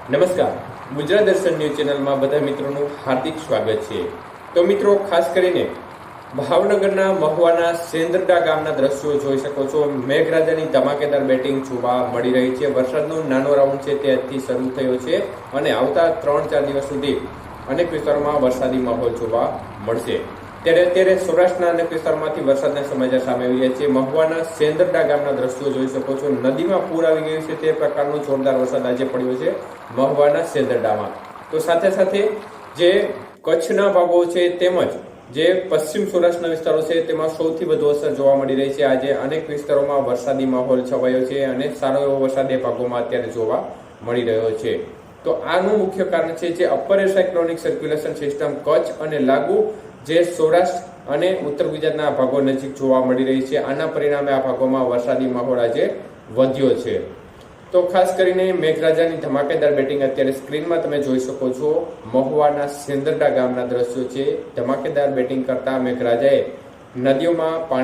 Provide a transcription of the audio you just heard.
નમસ્કાર, ગુજરાત દર્શન ન્યૂઝ ચેનલમાં બધા મિત્રોનું હાર્દિક સ્વાગત છે। તો મિત્રો, ખાસ કરીને ભાવનગરના મહુવાના સેંદરડા ગામના દ્રશ્યો જોઈ શકો છો। મેઘરાજાની ધમાકેદાર બેટિંગ જોવા મળી રહી છે। વરસાદનો નાનો રાઉન્ડ છે તે આજથી શરૂ થયો છે અને આવતા 3-4 દિવસ સુધી અનેક વિસ્તારોમાં વરસાદી માહોલ જોવા મળશે। ત્યારે અત્યારે સૌરાષ્ટ્રના અનેક વિસ્તારમાંથી વરસાદના સમાચાર સામે આવી રહ્યા છે। મહુવાના સેંદરડા ગામના દ્રશ્યો જોઈ શકો છો। નદીમાં પૂર આવી ગયું છે તે પ્રકારનો જોરદાર વરસાદ આજે પડ્યો છે મહુવાના સેંદરડામાં। તો સાથે સાથે જે કચ્છના ભાગો છે તેમજ જે પશ્ચિમ સૌરાષ્ટ્રના વિસ્તારો છે તેમાં સૌથી વધુ અસર જોવા મળી રહી છે। આજે અનેક વિસ્તારોમાં વરસાદી માહોલ છવાયો છે અને સારો એવો વરસાદ એ ભાગોમાં અત્યારે જોવા મળી રહ્યો છે। તો આનું મુખ્ય કારણ છે જે upper air cyclonic circulation system Kutch અને લાગુ જે સૌરાષ્ટ્ર અને ઉત્તર ગુજરાતના ભાગો નજીક જોવા મળી રહી છે। આના પરિણામે આ ભાગોમાં વરસાદી માહોલ આજે વધ્યો છે। તો ખાસ કરીને મેઘરાજાની ધમાકેદાર બેટિંગ અત્યારે સ્ક્રીનમાં તમે જોઈ શકો છો। મહુવાના સેંદરડા ગામના દ્રશ્યો છે। ધમાકેદાર બેટિંગ કરતા મેઘરાજાએ નદીઓમાં પાણી